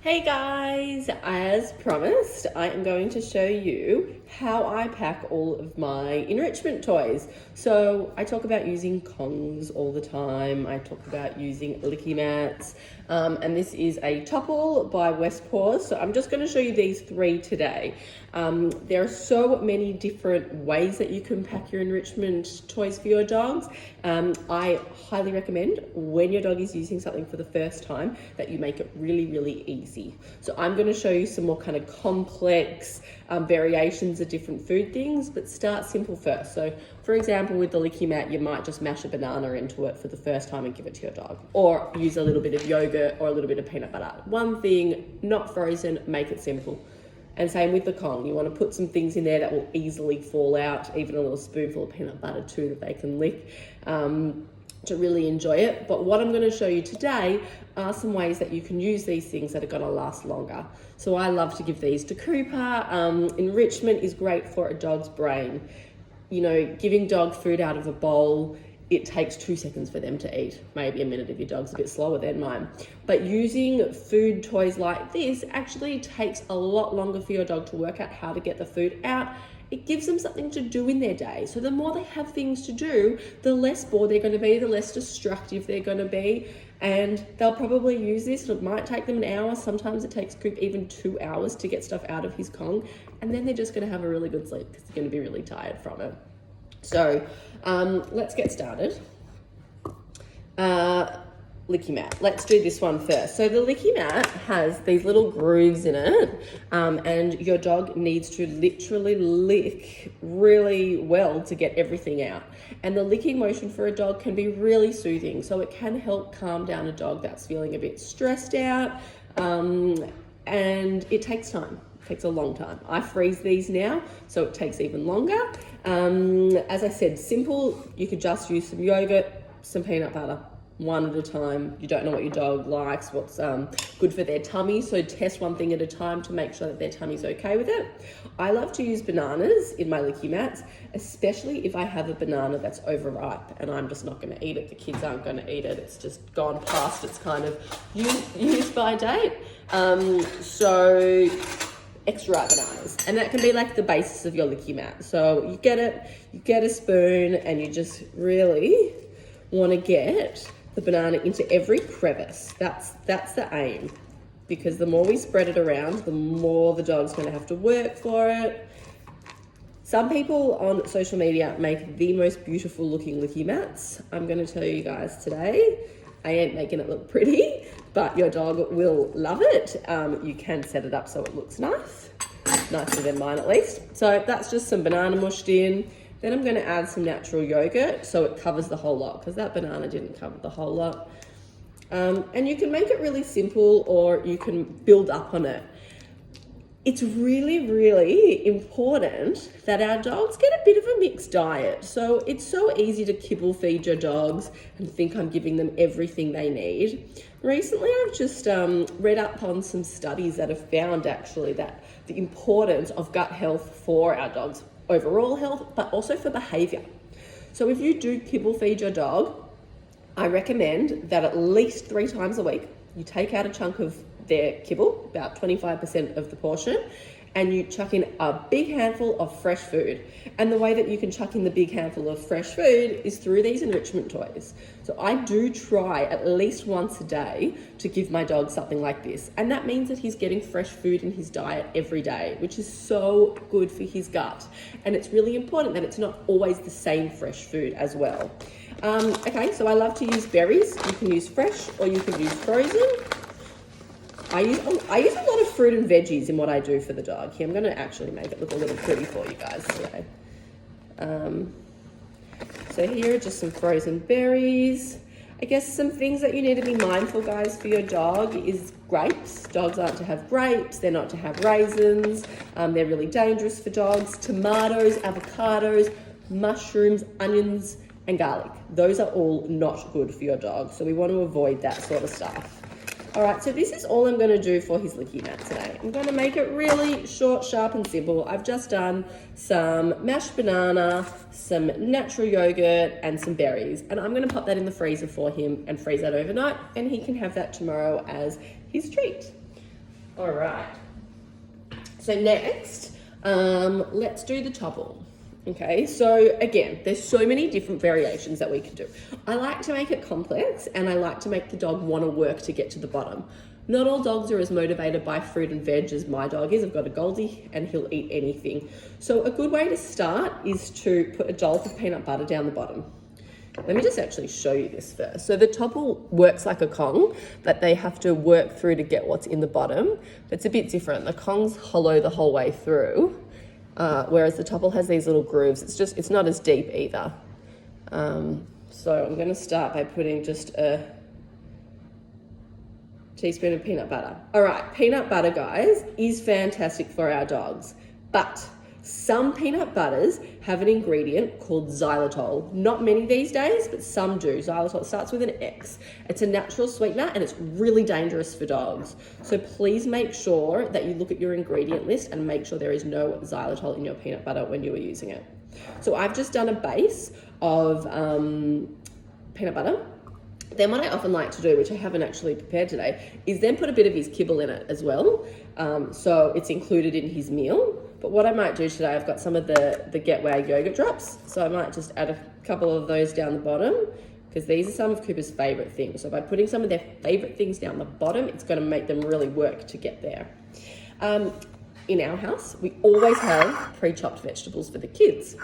Hey guys, as promised, I am going to show you how I pack all of my enrichment toys. So I talk about using Kongs all the time. I talk about using licky mats, and this is a toppl by Westpaw. So I'm just going to show you these three today. There are so many different ways that you can pack your enrichment toys for your dogs. I highly recommend when your dog is using something for the first time that you make it really, really easy. So I'm going to show you some more kind of complex variations of different food things, but start simple first. So for example, with the licky mat, you might just mash a banana into it for the first time and give it to your dog, or use a little bit of yogurt or a little bit of peanut butter. One thing, not frozen, make it simple. And same with the Kong, you want to put some things in there that will easily fall out, even a little spoonful of peanut butter too that they can lick to really enjoy it. But what I'm going to show you today are some ways that you can use these things that are going to last longer. So I love to give these to Cooper. Enrichment is great for a dog's brain. You know, giving dog food out of a bowl, it takes 2 seconds for them to eat, maybe a minute if your dog's a bit slower than mine. But using food toys like this actually takes a lot longer for your dog to work out how to get the food out. It gives them something to do in their day. So the more they have things to do, the less bored they're going to be, the less destructive they're going to be. And they'll probably use this. It might take them an hour. Sometimes it takes Coop even 2 hours to get stuff out of his Kong. And then they're just going to have a really good sleep because they're going to be really tired from it. So let's get started. Licky mat. Let's do this one first. So the licky mat has these little grooves in it, and your dog needs to literally lick really well to get everything out. And the licking motion for a dog can be really soothing, so it can help calm down a dog that's feeling a bit stressed out, and it takes time. It takes a long time. I freeze these now, so it takes even longer. As I said, simple. You could just use some yogurt, some peanut butter, one at a time. You don't know what your dog likes, what's good for their tummy, so test one thing at a time to make sure that their tummy's okay with it. I love to use bananas in my licky mats, especially if I have a banana that's overripe and I'm just not going to eat it. The kids aren't going to eat it. It's just gone past its kind of use by date. So extra ripe bananas, and that can be like the basis of your licky mat. So you get it, you get a spoon, and you just really want to get the banana into every crevice. That's the aim, because the more we spread it around, the more the dog's going to have to work for it. Some people on social media make the most beautiful looking licky mats. I'm going to tell you guys today, I ain't making it look pretty, but your dog will love it. You can set it up so it looks nicer than mine at least. So that's just some banana mushed in. Then I'm going to add some natural yogurt so it covers the whole lot, because that banana didn't cover the whole lot. And you can make it really simple, or you can build up on it. It's really, really important that our dogs get a bit of a mixed diet. So it's so easy to kibble feed your dogs and think I'm giving them everything they need. Recently, I've just read up on some studies that have found actually that the importance of gut health for our dogs' overall health, but also for behaviour. So if you do kibble feed your dog, I recommend that at least 3 times a week, you take out a chunk of their kibble, about 25% of the portion, and you chuck in a big handful of fresh food. And the way that you can chuck in the big handful of fresh food is through these enrichment toys. So I do try at least once a day to give my dog something like this. And that means that he's getting fresh food in his diet every day, which is so good for his gut. And it's really important that it's not always the same fresh food as well. Okay, so I love to use berries. You can use fresh or you can use frozen. I use a lot of fruit and veggies in what I do for the dog. Here, I'm going to actually make it look a little pretty for you guys today. So here are just some frozen berries. I guess some things that you need to be mindful, guys, for your dog is grapes. Dogs aren't to have grapes. They're not to have raisins. They're really dangerous for dogs. Tomatoes, avocados, mushrooms, onions, and garlic. Those are all not good for your dog. So we want to avoid that sort of stuff. All right, so this is all I'm going to do for his licky mat today. I'm going to make it really short, sharp, and simple. I've just done some mashed banana, some natural yogurt, and some berries. And I'm going to pop that in the freezer for him and freeze that overnight, and he can have that tomorrow as his treat. All right. So next, let's do the toppl. Okay, so again, there's so many different variations that we can do. I like to make it complex, and I like to make the dog want to work to get to the bottom. Not all dogs are as motivated by fruit and veg as my dog is. I've got a Goldie and he'll eat anything. So a good way to start is to put a dollop of peanut butter down the bottom. Let me just actually show you this first. So the toppl works like a Kong, but they have to work through to get what's in the bottom. It's a bit different. The Kong's hollow the whole way through, whereas the toppl has these little grooves. It's not as deep either. So I'm gonna start by putting just a teaspoon of peanut butter. All right, peanut butter, guys, is fantastic for our dogs, but some peanut butters have an ingredient called xylitol. Not many these days, but some do. Xylitol starts with an X. It's a natural sweetener and it's really dangerous for dogs. So please make sure that you look at your ingredient list and make sure there is no xylitol in your peanut butter when you are using it. So I've just done a base of peanut butter. Then what I often like to do, which I haven't actually prepared today, is then put a bit of his kibble in it as well. So it's included in his meal. But what I might do today, I've got some of the Get Wag yogurt drops. So I might just add a couple of those down the bottom, because these are some of Cooper's favorite things. So by putting some of their favorite things down the bottom, it's going to make them really work to get there. In our house, we always have pre-chopped vegetables for the kids.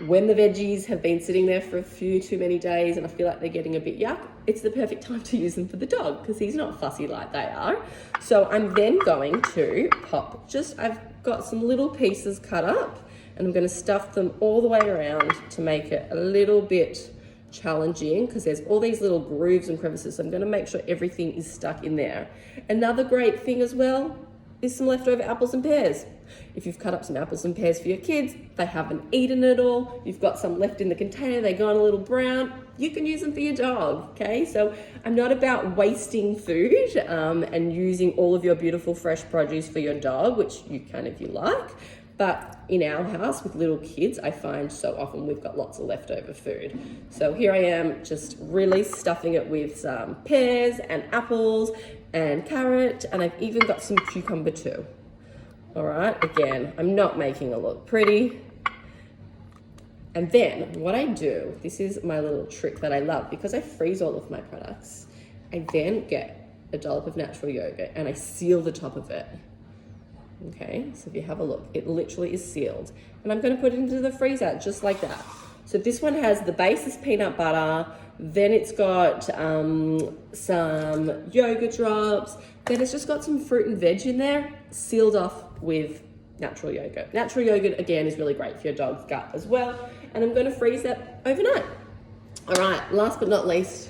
When the veggies have been sitting there for a few too many days and I feel like they're getting a bit yuck, it's the perfect time to use them for the dog because he's not fussy like they are. So I'm then going to pop I've got some little pieces cut up and I'm going to stuff them all the way around to make it a little bit challenging because there's all these little grooves and crevices. So I'm going to make sure everything is stuck in there. Another great thing as well is some leftover apples and pears. If you've cut up some apples and pears for your kids, they haven't eaten it all, you've got some left in the container, they've gone a little brown, you can use them for your dog, okay? So I'm not about wasting food and using all of your beautiful fresh produce for your dog, which you can if you like, but in our house with little kids, I find so often we've got lots of leftover food. So here I am just really stuffing it with some pears and apples and carrot, and I've even got some cucumber too. All right, again, I'm not making it look pretty. And then what I do, this is my little trick that I love, because I freeze all of my products, I then get a dollop of natural yogurt and I seal the top of it. Okay, so if you have a look, it literally is sealed. And I'm gonna put it into the freezer just like that. So this one has the base is peanut butter, then it's got some yogurt drops, then it's just got some fruit and veg in there, sealed off with natural yogurt. Natural yogurt, again, is really great for your dog's gut as well. And I'm going to freeze that overnight. All right, last but not least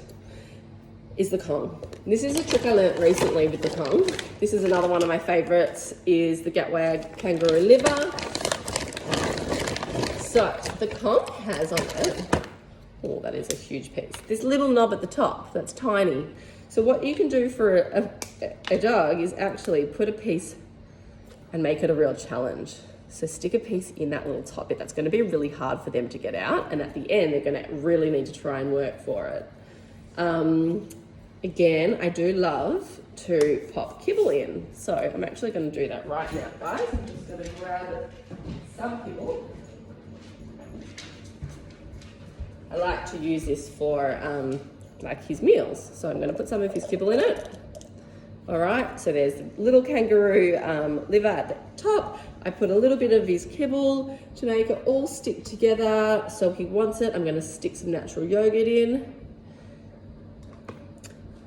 is the Kong. This is a trick I learned recently with the Kong. This is another one of my favorites, is the Get Wag kangaroo liver. So the Kong has on it, oh, that is a huge piece, this little knob at the top that's tiny. So what you can do for a dog is actually put a piece and make it a real challenge. So stick a piece in that little top bit. That's going to be really hard for them to get out, and at the end they're going to really need to try and work for it. Again, I do love to pop kibble in, so I'm actually going to do that right now, guys. I'm just going to grab some kibble. I like to use this for like his meals, so I'm going to put some of his kibble in it. All right, so there's the little kangaroo liver at the top. I put a little bit of his kibble to make it all stick together. So he wants it. I'm going to stick some natural yogurt in.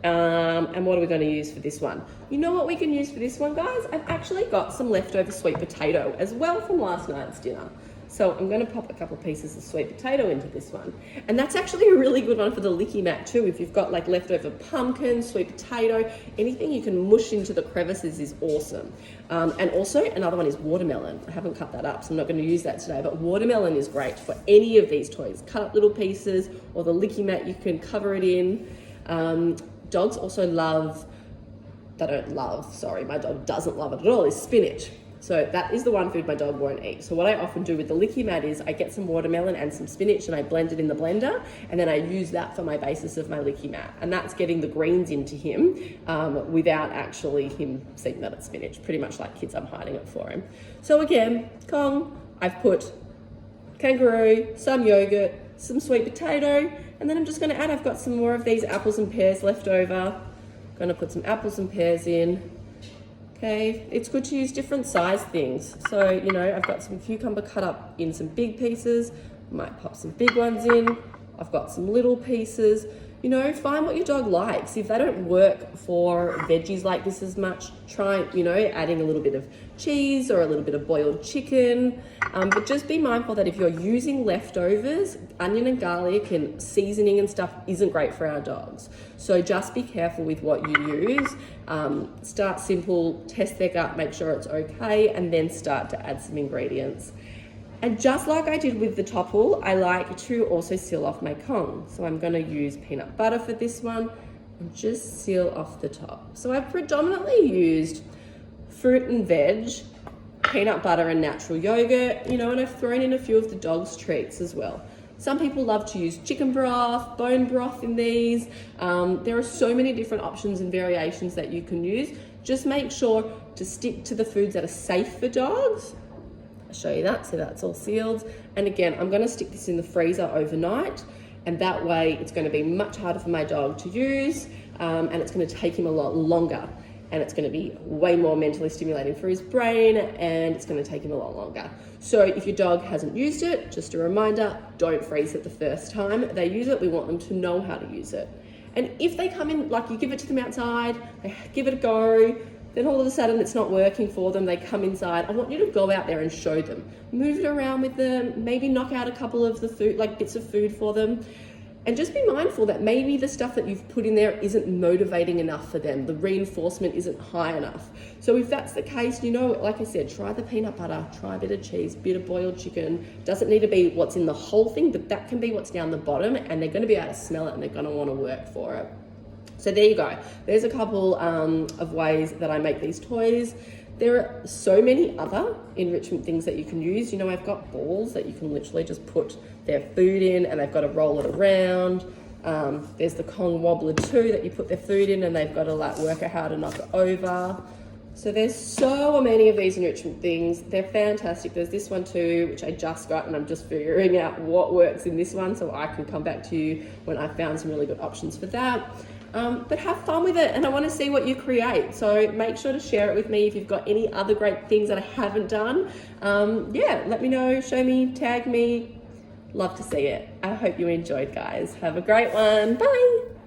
And what are we going to use for this one? You know what we can use for this one, guys? I've actually got some leftover sweet potato as well from last night's dinner. So I'm going to pop a couple pieces of sweet potato into this one. And that's actually a really good one for the licky mat too. If you've got like leftover pumpkin, sweet potato, anything you can mush into the crevices is awesome. And also another one is watermelon. I haven't cut that up, so I'm not going to use that today, but watermelon is great for any of these toys. Cut up little pieces, or the licky mat, you can cover it in. Dogs also love, my dog doesn't love it at all, is spinach. So that is the one food my dog won't eat. So what I often do with the licky mat is I get some watermelon and some spinach and I blend it in the blender, and then I use that for my basis of my licky mat. And that's getting the greens into him without actually him seeing that it's spinach, pretty much like kids, I'm hiding it for him. So again, Kong, I've put kangaroo, some yogurt, some sweet potato, and then I'm just going to add, I've got some more of these apples and pears left over. Going to put some apples and pears in. Okay, it's good to use different size things. So, you know, I've got some cucumber cut up in some big pieces. Might pop some big ones in. I've got some little pieces. You know, find what your dog likes. If they don't work for veggies like this as much, try, you know, adding a little bit of cheese or a little bit of boiled chicken. But just be mindful that if you're using leftovers, onion and garlic and seasoning and stuff isn't great for our dogs. So just be careful with what you use. Start simple, test their gut, make sure it's okay, and then start to add some ingredients. And just like I did with the toppl, I like to also seal off my Kong. So I'm going to use peanut butter for this one and just seal off the top. So I've predominantly used fruit and veg, peanut butter and natural yogurt, you know, and I've thrown in a few of the dog's treats as well. Some people love to use chicken broth, bone broth in these. There are so many different options and variations that you can use. Just make sure to stick to the foods that are safe for dogs. I'll show you that, so that's all sealed. And again, I'm going to stick this in the freezer overnight, and that way it's going to be much harder for my dog to use, and it's going to take him a lot longer, and it's going to be way more mentally stimulating for his brain, and it's going to take him a lot longer. So if your dog hasn't used it, just a reminder, don't freeze it the first time they use it. We want them to know how to use it. And if they come in, like you give it to them outside, they give it a go, then all of a sudden it's not working for them, they come inside, I want you to go out there and show them. Move it around with them, maybe knock out a couple of the food, like bits of food for them. And just be mindful that maybe the stuff that you've put in there isn't motivating enough for them. The reinforcement isn't high enough. So if that's the case, you know, like I said, try the peanut butter, try a bit of cheese, bit of boiled chicken. Doesn't need to be what's in the whole thing, but that can be what's down the bottom, and they're going to be able to smell it and they're going to want to work for it. So there you go. There's a couple of ways that I make these toys. There are so many other enrichment things that you can use. You know, I've got balls that you can literally just put their food in and they've got to roll it around. There's the Kong wobbler too that you put their food in and they've got to like work out how to knock it over. So there's so many of these enrichment things. They're fantastic. There's this one too, which I just got, and I'm just figuring out what works in this one so I can come back to you when I've found some really good options for that. But have fun with it, and I want to see what you create. So make sure to share it with me if you've got any other great things that I haven't done. Yeah, let me know, show me, tag me. Love to see it. I hope you enjoyed, guys. Have a great one. Bye.